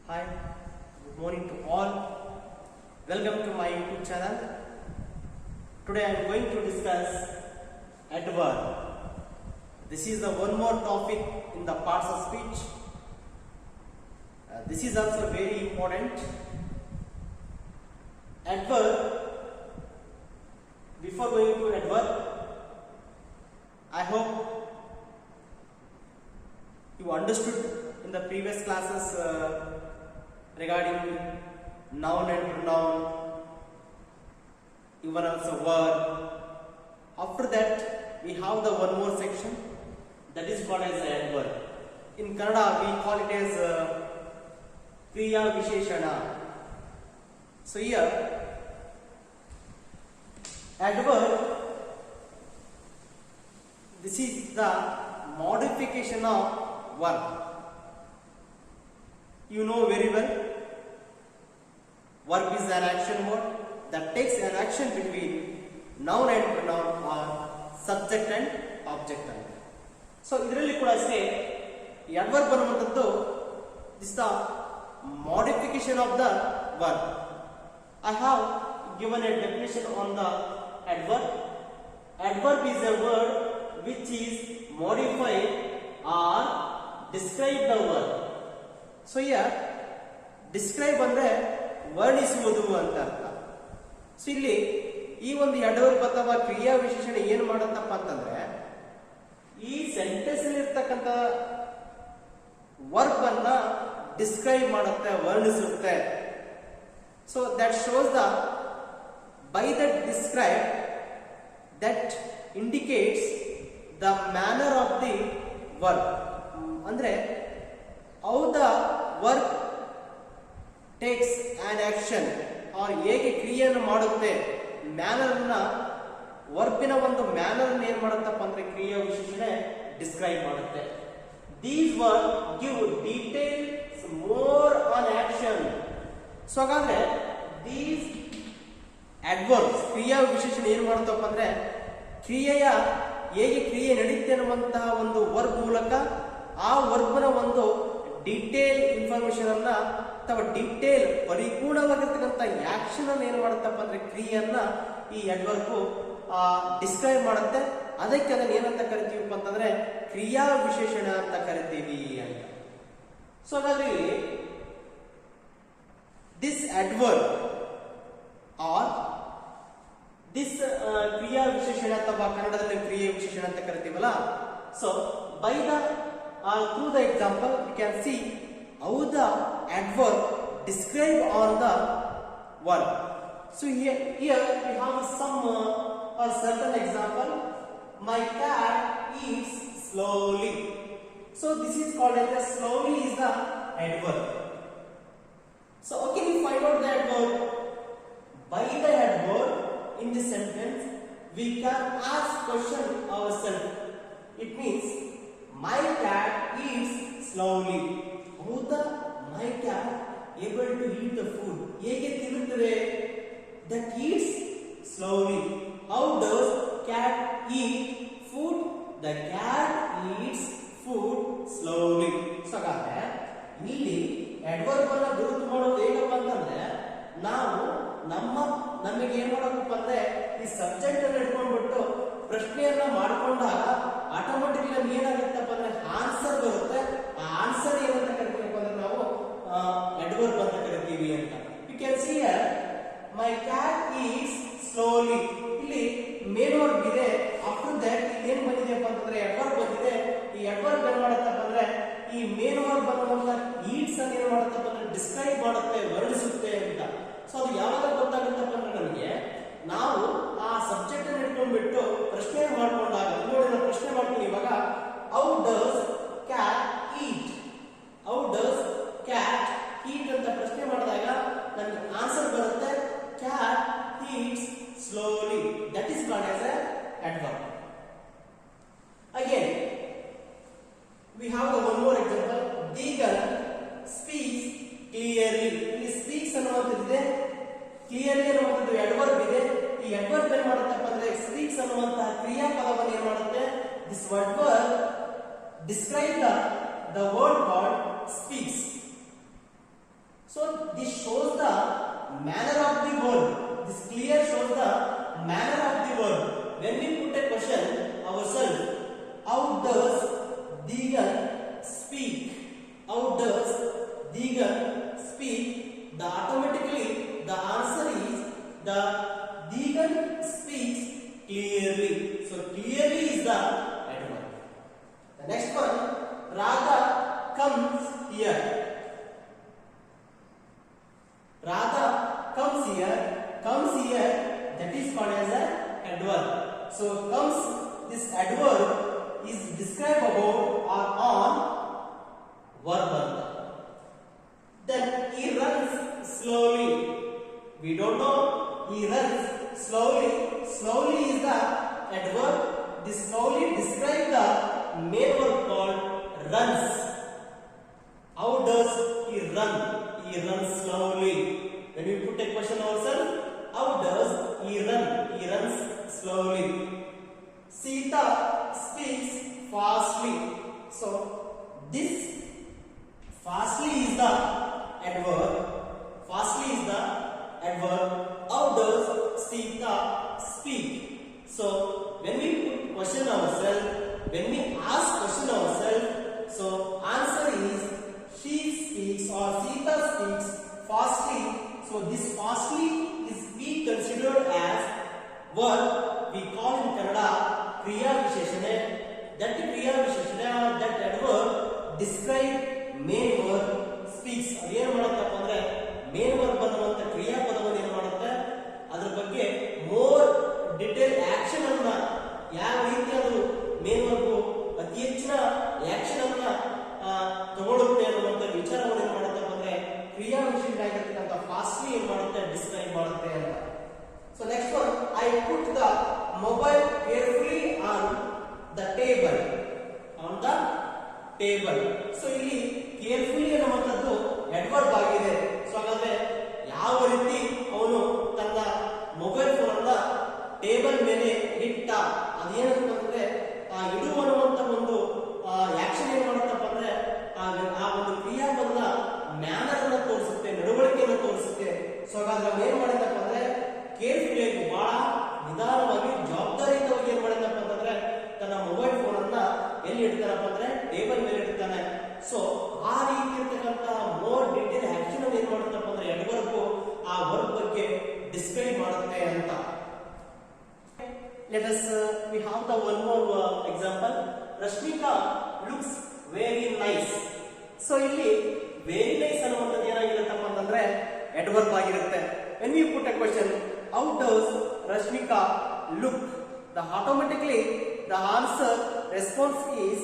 Hi, good morning to all. Welcome to my YouTube channel. Today I am going to discuss adverb. This is the one more topic in the parts of speech. This is also very important. Adverb. Before going to adverb, I hope you understood in the previous classes regarding noun and pronoun, even also verb. After that, we have the one more section that is called as adverb. In Kannada, we call it as Kriya Visheshana. So here, adverb, this is the modification of verb. You know very well, verb is an action word that takes an action between noun and pronoun or subject and object. So, ಇದರಲ್ಲಿ ಕೂಡ ಅಷ್ಟೇ adverb ಬರುವಂತದ್ದು this is the modification of the verb. I have given a definition on the adverb. Adverb is a word which is modified or describe the word. So here describe ಅಂದ್ರೆ ವರ್ಣಿಸುವುದು ಅಂತ ಅರ್ಥ. So ಇಲ್ಲಿ ಈ ಒಂದು adverb ಅಥವಾ ಕ್ರಿಯಾ ವಿಶೇಷಣ ಏನು ಮಾಡುತ್ತಪ್ಪ ಅಂತಂದ್ರೆ ಈ ಸೆಂಟೆನ್ಸ್ ಅಲ್ಲಿ ಇರತಕ್ಕಂತ ವರ್ಬ್ ಅನ್ನ ಡಿಸ್ಕ್ರೈಬ್ ಮಾಡುತ್ತೆ, ವರ್ಣಿಸುತ್ತೆ. So that shows the by that describe that indicates the manner of the verb. ಅಂದ್ರೆ how the verb takes an action or ಹೇಗೆ ಕ್ರಿಯೆಯನ್ನು ಮಾಡುತ್ತೆ, ಮ್ಯಾನರ್ ನ ವರ್ಬಿನ ಒಂದು ಮ್ಯಾನರ್ ಅನ್ನು ಏನು ಮಾಡುತ್ತಪ್ಪ ಅಂದ್ರೆ ಕ್ರಿಯಾ ವಿಶೇಷಣೆ ಡಿಸ್ಕ್ರೈಬ್ ಮಾಡುತ್ತೆ. These words give details more on action. So ಹಾಗಾದ್ರೆ these adverbs ಕ್ರಿಯಾ ವಿಶೇಷಣೆ ಏನು ಮಾಡುತ್ತಪ್ಪ ಅಂದ್ರೆ ಕ್ರಿಯೆಯ ಹೇಗೆ ಕ್ರಿಯೆ ನಡೆಯುತ್ತೆ ಅನ್ನುವಂತಹ ಒಂದು ವರ್ಬ್ ಮೂಲಕ ಆ ವರ್ಬ್ನ ಒಂದು ಡಿಟೇಲ್ ಇನ್ಫಾರ್ಮೇಶನ್ ಅನ್ನ ಅಥವಾ ಡಿಟೇಲ್ ಪರಿಪೂರ್ಣವಾಗಿರ್ತಕ್ಕಂಥ ಆಕ್ಷನ್ ಅನ್ನು ಏನು ಮಾಡುತ್ತಪ್ಪ ಅಂದ್ರೆ ಕ್ರಿಯೆಯನ್ನ ಈ ಅಡ್ವರ್ಬ್ ಡಿಸ್ಕ್ರೈಬ್ ಮಾಡುತ್ತೆ. ಅದಕ್ಕೆ ಅದನ್ನ ಏನಂತ ಕರಿತೀವಪ್ಪ ಅಂತಂದ್ರೆ ಕ್ರಿಯಾ ವಿಶೇಷಣ ಅಂತ ಕರಿತೀವಿ ಅಂತ. ಸೊ ಹಾಗಾದ್ರೆ ದಿಸ್ ಅಡ್ವರ್ಬ್ ಆರ್ ದಿಸ್ ಕ್ರಿಯಾ ವಿಶೇಷಣ ಅಥವಾ ಕನ್ನಡದಲ್ಲಿ ಕ್ರಿಯಾ ವಿಶೇಷಣ ಅಂತ ಕರಿತೀವಲ್ಲ. So by the through the example we can see how the adverb describe on the verb. So here we have some a certain example. My cat eats slowly. So this is called as slowly is the adverb. So how can we find out the adverb? By the adverb in this sentence we can ask question ourselves. It means my cat eats slowly. How the my cat able to eat the food? ಹೇಗೆ ತಿನ್ನುತ್ತದೆ? That eats slowly. How does cat eat food? The cat eats food slowly. So ಹಾಗಾದ್ರೆ ಇಲ್ಲಿ adverb ಅನ್ನ ಗುರುತು ಮಾಡೋದು ಹೇಗಪ್ಪ ಅಂತಂದ್ರೆ ನಾವು ನಮಗೆ ಏನ್ ಮಾಡಬೇಕಪ್ಪ ಅಂದ್ರೆ ಈ ಸಬ್ಜೆಕ್ಟ್ ಅನ್ನು ಇಟ್ಕೊಂಡ್ಬಿಟ್ಟು ಪ್ರಶ್ನೆಯನ್ನ ಮಾಡ್ಕೊಂಡಾಗ ಆಟೋಮೆಟಿಕ್ಲಿ ನಮ್ಗೆ ಏನಾಗುತ್ತಪ್ಪ ಅಂದ್ರೆ ಆನ್ಸರ್ ಬರುತ್ತೆ. ಆ ಆನ್ಸರ್ ಏನಂತ ಕರಿತೀವಪ್ಪ ಅಂದ್ರೆ ನಾವು ಅಡ್ವರ್ಬ್ ಅಂತ ಕರಿತೀವಿ ಅಂತ. You can see here my cat eats slowly. ಇಲ್ಲಿ ಮೇನ್ ವರ್ಬ್ ಇದೆ. ಆಫ್ಟರ್ ದಟ್ ಏನ್ ಬಂದಿದೆಯಪ್ಪ ಅಂತಂದ್ರೆ ಅಡ್ವರ್ಬ್ ಬಂದಿದೆ. ಈ ಅಡ್ವರ್ಬ್ ಏನ್ ಮಾಡುತ್ತಪ್ಪ ಅಂದ್ರೆ ಈ ಮೇನ್ ವರ್ಬ್ ಅನ್ನುವಂತ ಈಟ್ಸ್ ಅನ್ನು ಏನ್ ಮಾಡುತ್ತಪ್ಪ ಅಂದ್ರೆ ಡಿಸ್ಕ್ರೈಬ್ ಮಾಡುತ್ತೆ, ವರ್ಣಿಸುತ್ತೆ ಅಂತ. ಸೊ ಅದು ಯಾವಾಗ ಗೊತ್ತಾಗುತ್ತಪ್ಪ ಅಂದ್ರೆ ನಮಗೆ ನಾವು ಆ ಸಬ್ಜೆಕ್ಟ್ ಅನ್ನು ಇಟ್ಕೊಂಡ್ಬಿಟ್ಟು ಪ್ರಶ್ನೆ ಮಾಡ್ಕೊಂಡಾಗ ನೋಡಿ ನಾವು ಪ್ರಶ್ನೆ ಮಾಡ್ತೀವಿ ಇವಾಗ how does cat eat, how does cat eat ಅಂತ ಪ್ರಶ್ನೆ ಮಾಡಿದಾಗ ನಮಗೆ ಆನ್ಸರ್ ಬರುತ್ತೆ cat eats slowly. That is called as a adverb. Again we have the one more example. The eagle speaks clearly. ಇಲ್ಲಿ ಸ್ಪೀಕ್ಸ್ ಅನ್ನುವಂಥದ್ದಿದೆ, ಕ್ಲಿಯರ್ಲಿ ಅನ್ನುವಂಥದ್ದು ಅಡ್ವರ್ಬ್ ಇದೆ. ಈ ಅಡ್ವರ್ಬ್ ಏನ್ ಮಾಡುತ್ತಪ್ಪ ಅಂದ್ರೆ ಸ್ಪೀಕ್ಸ್ ಅನ್ನುವಂತಹ ಕ್ರಿಯಾಪದವನ್ನು ಏನ್ ಮಾಡುತ್ತೆ, this adverb describe the word called speaks. how does Digan speak? The automatically the answer is the Digan speaks clearly. So clearly is the adverb. The next one, Radha comes here. Radha comes here. Comes here. That is called as a adverb. So comes, this adverb is described about or on verb. Then he runs slowly. We don't know. He runs slowly. Slowly is the adverb. This slowly describes the main verb called runs. How does he run? He runs slowly. When we put a question ourselves, how does he run? He runs slowly. Sita speaks fastly. So this fastly is the adverb. Fastly is the adverb. How does Sita speak? So when we put question ourselves, when we ask question ourselves, so answer is she speaks or Sita speaks fastly. So this fastly is we considered as verb. We call in Kannada Kriya Visheshane. That Kriya Visheshane or that adverb describe main verb speaks. ಅದೇನು ಮಾಡುತ್ತಪ್ಪ ಅಂದ್ರೆ main verb ಅನ್ನುವಂತ ಕ್ರಿಯಾಪದವನ್ನು ಏನು ಮಾಡುತ್ತೆ, ಅದರ ಬಗ್ಗೆ more detail action ಅನ್ನ ಯಾವ ರೀತಿ ಅದು ಮೇನ್ ವರ್ಬ್ ಅತಿ ಹೆಚ್ಚಿನ ಆಕ್ಷನ್ ಅನ್ನ ತಗೊಳ್ಳುತ್ತೆ ಅನ್ನುವಂತ ವಿಚಾರವನ್ನು ಏನು ಮಾಡುತ್ತಪ್ಪ ಅಂದ್ರೆ ಕ್ರಿಯಾ ವಿಶೇಷವಾಗಿರ್ತಕ್ಕಂಥ ಫಾಸ್ಟ್ಲಿ ಏನು ಮಾಡುತ್ತೆ ಡಿಸ್ಕ್ರೈಬ್ ಮಾಡುತ್ತೆ ಅಂತ. So next one, I put the mobile carefully on the table. On the table. So ಇಲ್ಲಿ ಕೇರ್ಫುಲಿ ಅನ್ನುವಂಥದ್ದು ಅಡ್ವರ್ಬ್ ಆಗಿದೆ. ಸೊ ಹಾಗಾದ್ರೆ ಯಾವ ರೀತಿ ಅವನು ತನ್ನ ಮೊಬೈಲ್ ಫೋನ್ ಅನ್ನ ಟೇಬಲ್ ಮೇಲೆ ಇಟ್ಟ, ಅದೇನಂತಂದ್ರೆ ಇಡುವ ಅನ್ನುವಂತ ಒಂದು ಆಕ್ಷನ್ ಏನ್ ಮಾಡುತ್ತಪ್ಪ ಅಂದ್ರೆ ಆ ಒಂದು ಕ್ರಿಯಾಪದದ ಮ್ಯಾನರ್ ಅನ್ನ ತೋರಿಸುತ್ತೆ, ನಡವಳಿಕೆಯನ್ನು ತೋರಿಸುತ್ತೆ. ಸೊ ಹಾಗಾದ್ರೆ ಅವನು ಏನ್ ಮಾಡಿದಪ್ಪ ಅಂದ್ರೆ ಕೇರ್ಫುಲಿ ಆಗಿ ಬಹಳ ನಿಧಾನವಾಗಿ ಜವಾಬ್ದಾರಿಯುತವಾಗಿ ಏನ್ ಮಾಡಿದಪ್ಪ ಅಂತಂದ್ರೆ ತನ್ನ ಮೊಬೈಲ್ ಫೋನ್ ಅನ್ನ ಎಲ್ಲಿ ಇಡ್ತಾನಪ್ಪ ಅಂದ್ರೆ ಟೇಬಲ್ ಮೇಲೆ ಇಡ್ತಾನೆ. ಸೊ ಆ ರೀತಿ ಇರ್ತಕ್ಕಂಥ ಮೋರ್ ಡಿಟೇಲ್ ಆಕ್ಷನ್ ಅನ್ನು ಏನ್ ಮಾಡುತ್ತಪ್ಪ ಅಂದ್ರೆ ಅಡ್ವರ್ಬ್ ಆ ವರ್ಬ್ ಬಗ್ಗೆ ಡಿಸ್ಕ್ರೈಬ್ ಮಾಡುತ್ತೆ ಅಂತ. Let us we have the one more example. Rashmika looks very nice. So ಇಲ್ಲಿ very nice ಅನ್ನುವಂಥದ್ದು ಏನಾಗಿರುತ್ತಪ್ಪ ಅಂತಂದ್ರೆ ಅಡ್ವರ್ಬ್ ಆಗಿರುತ್ತೆ. When we put a question, how does Rashmika look? The automatically the answer response is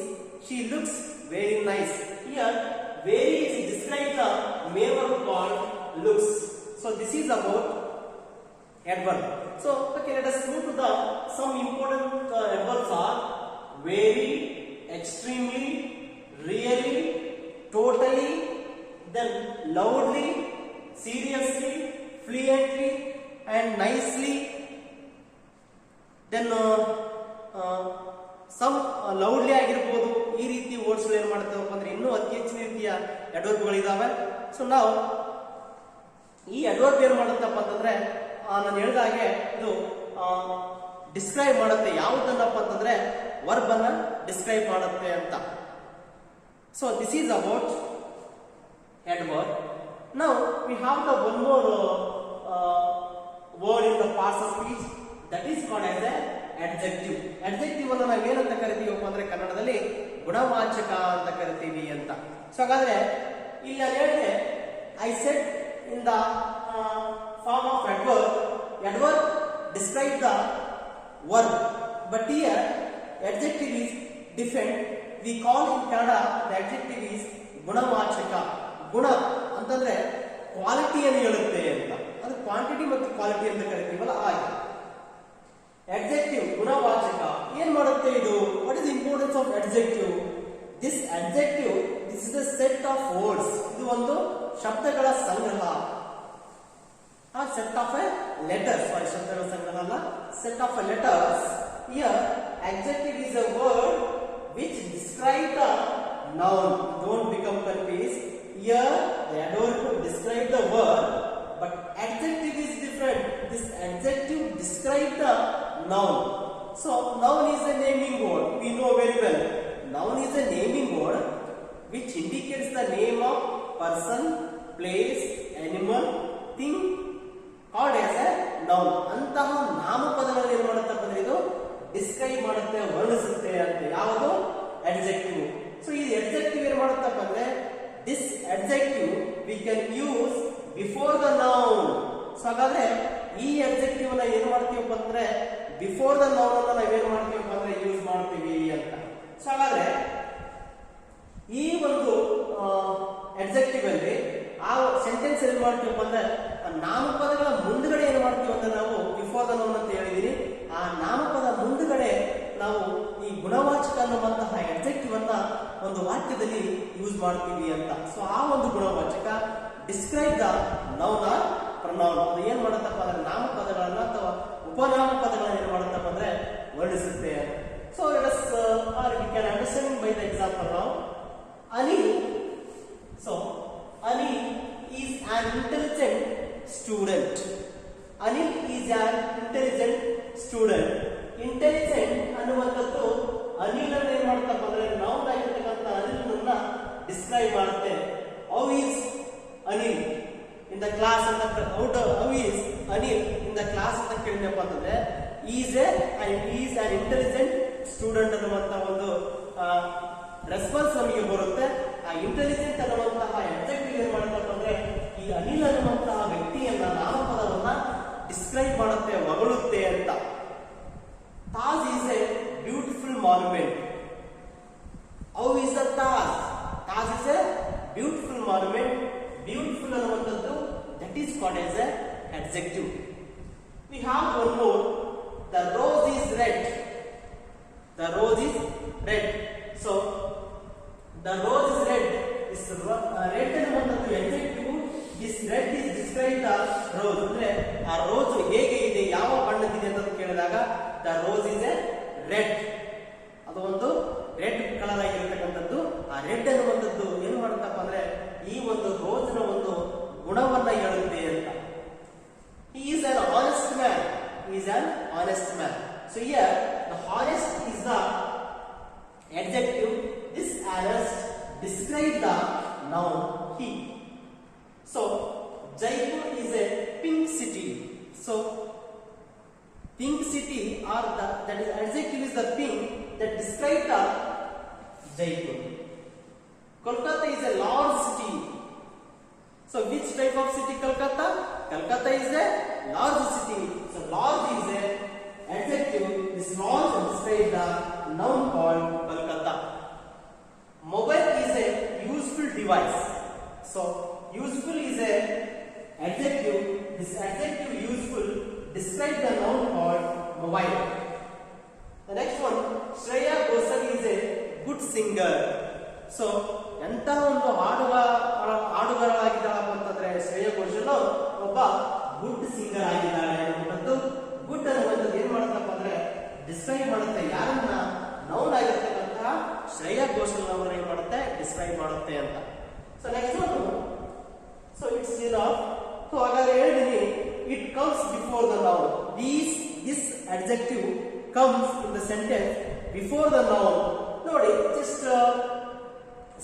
she looks very nice. Here very is describe the main verb called looks. So this is about adverb. So okay, let us move to the some important adverbs are very, extremely, really, totally, then loudly, seriously, fluently and nicely. Then some loudly ಆಗಿರಬಹುದು. ಈ ರೀತಿ words ಏನು ಮಾಡ್ತಾವಪ್ಪ ಅಂದ್ರೆ ಇನ್ನೂ ಅತಿ ಹೆಚ್ಚಿನ ರೀತಿಯ ಅಡ್ವರ್ಬ್ಗಳಿದಾವೆ. So ನಾವು ಈ ಅಡ್ವರ್ಬ್ ಏನು ಮಾಡುತ್ತಪ್ಪ ಅಂತಂದ್ರೆ ನಾನು ಹೇಳಿದ ಹಾಗೆ ಇದು ಡಿಸ್ಕ್ರೈಬ್ ಮಾಡುತ್ತೆ. ಯಾವುದನ್ನಪ್ಪ ಅಂತಂದ್ರೆ ವರ್ಬ್ ಅನ್ನ ಡಿಸ್ಕ್ರೈಬ್ ಮಾಡುತ್ತೆ ಅಂತ. So this is about adverb. Now we have the one more word in the parts of speech, that is called as a adjective. Adjective ಅನ್ನು ನಾವು ಏನಂತ ಕರಿತೀವಪ್ಪ ಅಂದ್ರೆ ಕನ್ನಡದಲ್ಲಿ ಗುಣವಾಚಕ ಅಂತ ಕರಿತೀವಿ ಅಂತ. ಸೊ ಹಾಗಾದ್ರೆ ಇಲ್ಲಿ ನಾನು ಹೇಳಿದೆ I said in the form of adverb. Adverb describe the verb, but here adjective is different. We call in Kannada the adjective is gunavachaka. ಗುಣ ಅಂತಂದ್ರೆ ಕ್ವಾಲಿಟಿಯನ್ನು ಹೇಳುತ್ತೆ ಅಂತ. ಅದು ಕ್ವಾಂಟಿಟಿ ಮತ್ತು ಕ್ವಾಲಿಟಿ ಅಂತ ಕರಿತೀವಲ್ಲ ಹಾಗೆ. adjective ಗುಣವಾಚಕ ಏನ್ ಮಾಡುತ್ತೆ ಇದು? what is the importance of adjective? This adjective, this is the set of words. ಇದು ಒಂದು ಶಬ್ದಗಳ ಸಂಗ್ರಹ. set of a letters, sorry, ಶಬ್ದಗಳ ಸಂಗ್ರಹ ಅಲ್ಲ, set of a letters. Here adjective is a word which describe the noun. Don't become confused. Here the adverb to describe the word, but adjective is different. This adjective describe the noun. So noun is a naming word. We know very well. Noun is a naming word. which indicates the name of person, place, animal, thing called as a noun. ಅಂತಹ ನಾಮಪದಗಳನ್ನು ಏನು ಮಾಡುತ್ತಪ್ಪ ಅಂದ್ರೆ ಇದು describe ಮಾಡುತ್ತೆ, ವರ್ಣಿಸುತ್ತೆ ಅಂತ. ಯಾವುದು? Adjective. So ಈ adjective ಏನು ಮಾಡುತ್ತಪ್ಪ ಅಂದ್ರೆ this adjective we can use before the noun. So ಹಾಗಾದ್ರೆ ಈ ಅಡ್ಜೆಕ್ಟಿವ್ ನ ಏನು ಮಾಡ್ತೀವಪ್ಪ ಅಂದ್ರೆ ಬಿಫೋರ್ ದ ನೌನ್ ಅನ್ನ ನಾವೇನು ಮಾಡ್ತೀವಪ್ಪ ಅಂದ್ರೆ ಯೂಸ್ ಮಾಡ್ತೀವಿ ಅಂತ. ಸೊ ಹಾಗಾದ್ರೆ ಈ ಒಂದು ಅಡ್ಜೆಕ್ಟಿವ್ ಅಲ್ಲಿ ಆ ಸೆಂಟೆನ್ಸ್ ಏನ್ ಮಾಡ್ತೀವಪ್ಪ ಅಂದ್ರೆ ನಾಮಪದಗಳ ಮುಂದುಗಡೆ ಏನ್ ಮಾಡ್ತೀವಿ ಅಂದ್ರೆ ನಾವು ಬಿಫೋರ್ ದ ನೌನ್ ಅಂತ ಹೇಳಿದೀನಿ. ಆ ನಾಮಪದ ಮುಂದುಗಡೆ ನಾವು ಈ ಗುಣವಾಚಕ ಅನ್ನುವಂತಹ ಅಡ್ಜೆಕ್ಟಿವ್ ಅನ್ನ ಒಂದು ವಾಕ್ಯದಲ್ಲಿ ಯೂಸ್ ಮಾಡ್ತೀವಿ ಅಂತ. ಸೊ ಆ ಒಂದು ಗುಣವಾಚಕ describe the noun or pronoun. ಅದು ಏನ್ ಮಾಡುತ್ತಪ್ಪ ಅಂದ್ರೆ ನಾಮಪದಗಳನ್ನ ಅಥವಾ ಉಪನಾಮಪದಗಳನ್ನ ಏನ್ ಮಾಡುತ್ತಪ್ಪ ಅಂದ್ರೆ ವರ್ಣಿಸುತ್ತೆ. So let us or we can understand by the example now. Anil. So Anil is an intelligent student. Anil is an intelligent student. Intelligent ಅನ್ನುವಂಥದ್ದು ಅನಿಲ್ ಅನ್ನು ಏನ್ ಮಾಡ್ತಪ್ಪ ಅಂದ್ರೆ ನೌನ್ ಆಗಿರ್ತಕ್ಕಂಥ ಅನಿಲನ್ನ ಡಿಸ್ಕ್ರೈಬ್ ಮಾಡುತ್ತೆ. How is Anil in the class ಅಂತ how is Anil in the class ಅಂತ ಕೇಳಿದಪ್ಪ ಅಂತಂದ್ರೆ is an intelligent student ಅನ್ನುವಂತ ಒಂದು ರೆಸ್ಪಾನ್ಸ್ ನಮಗೆ ಬರುತ್ತೆ. ಆ ಇಂಟೆಲಿಜೆಂಟ್ ಅನ್ನುವಂತಹ ಅಡ್ಜೆಕ್ಟಿವ್ ಏನ್ ಮಾಡುತ್ತಪ್ಪ ಅಂದ್ರೆ ಈ ಅನಿಲ್ ಅನ್ನುವಂತಹ ವ್ಯಕ್ತಿಯನ್ನ ನಾಮಪದವನ್ನ ಡಿಸ್ಕ್ರೈಬ್ ಮಾಡುತ್ತೆ, ಹೊಗಳುತ್ತೆ ಅಂತ. Taj is a beautiful monument. How is the Taj? Taj is a beautiful monument. Beautiful ಅನ್ನುವಂಥದ್ದು that is called as a adjective. We have one more. The rose is red. The rose is red. So the rose is red. This red ಅನ್ನುವಂಥದ್ದು adjective. This red is described the rose. ಅಂದ್ರೆ ಆ rose ಹೇಗೆ ಇದೆ, ಯಾವ ಬಣ್ಣದಿದೆ ಅಂತ ಕೇಳಿದಾಗ the rose is a red. ಅದು ಒಂದು ರೆಡ್ ಕಲರ್ ಆಗಿರತಕ್ಕಂಥದ್ದು. ಆ ರೆಡ್ ಅನ್ನುವಂಥದ್ದು ಏನು ಮಾಡುತ್ತಪ್ಪ ಅಂದ್ರೆ ಈ ಒಂದು ರೋಸ್ನ ಒಂದು ಗುಣವನ್ನ ಹೇಳುತ್ತೆ ಅಂತ. He is an honest man. He is an honest man. So here the honest is the adjective. This honest describes the noun he. So Jaipur is a pink city. So pink city or that is adjective is the pink that describes the Jaipur. Kolkata is a large city. So which type of city Kolkata? Kolkata is a large city. So large is a adjective. This large describes the noun called Kolkata. Mobile is a useful device. So useful is a adjective. This adjective useful describes the noun called mobile. The next one, Shreya Ghoshal is a good singer. So ಎಂತಹ ಒಂದು ಹಾಡುಗಾರಳಾಗಿದ್ದಾಳಪ್ಪ ಅಂತಂದ್ರೆ ಶ್ರೇಯಾ ಘೋಷಲ್ ಒಬ್ಬ good singer ಆಗಿದ್ದಾಳೆ ಅನ್ನುವಂಥದ್ದು. Good ಅನ್ನುವಂಥದ್ದು ಏನ್ ಮಾಡುತ್ತಪ್ಪ ಅಂದ್ರೆ ಡಿಸ್ಕ್ರೈಬ್ ಮಾಡುತ್ತೆ ಯಾರನ್ನ, ನೌನ್ ಆಗಿರ್ತಕ್ಕಂತಹ ಶ್ರೇಯಾ ಘೋಷಲ್ ಅವರನ್ನ ಏನ್ ಮಾಡುತ್ತೆ ಡಿಸ್ಕ್ರೈಬ್ ಮಾಡುತ್ತೆ ಅಂತ. ಸೊ ನೆಕ್ಸ್ಟ್ ಒಂದು, ಸೊ ಇಟ್ಸ್ ಸೊ ಹಾಗಾದ್ರೆ ಹೇಳಿದೀನಿ it comes before the noun. This adjective comes in the sentence before the noun. ನೋಡಿ, just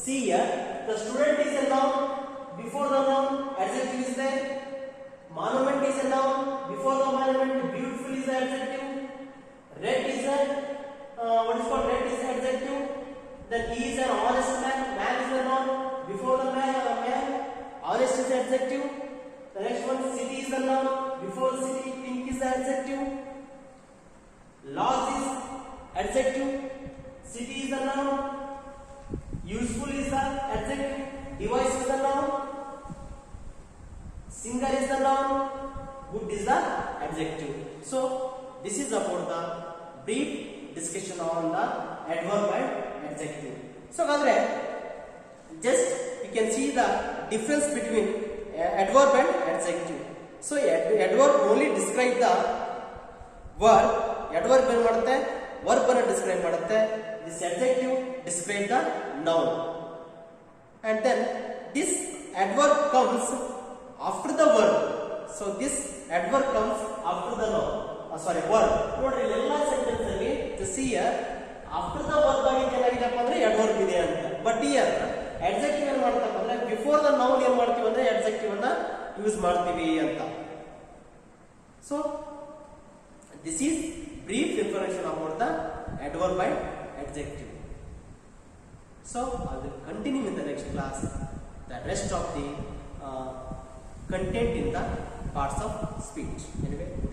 see here, the student is a noun. Before the noun, adjective is there. Monument is a noun. Before the monument, beautiful is the adjective. Red is a what is called red is the adjective. Then he is an honest man. Man is a noun. Before the man, honest is the adjective. The next one, city is the noun. Before the city, pink is the adjective. Large is adjective. City is the noun. Useful is the adjective. Device is the noun. Singer is the noun. Good is the adjective. So this is about the brief discussion on the adverb and adjective. So gadre just you can see the difference between adverb and adjective. So adverb only describe the verb. Adverb ಏನು ಮಾಡುತ್ತೆ, verb ಅನ್ನು describe ಮಾಡುತ್ತೆ. This adjective describe the noun, and then this adverb comes after the verb. So this adverb comes after the noun. Verb. ನೋಡ್ರಿ ಎಲ್ಲ sentence ಅಲ್ಲಿ to see here after the verb ಆಗಿ ಏನಾಗಿದೆಪ್ಪ ಅಂದ್ರೆ adverb ಇದೆ ಅಂತ. But here adjective ಏನು ಮಾಡ್ತಪ್ಪ ಅಂದ್ರೆ before the noun ಏನು ಮಾಡ್ತೀವಿ ಅಂದ್ರೆ adjective ಅನ್ನ ಯೂಸ್ ಮಾಡ್ತೀವಿ ಅಂತ. So this is brief information about the adverb and adjective. So I will continue in the next class the rest of the content in the parts of speech. Anyway.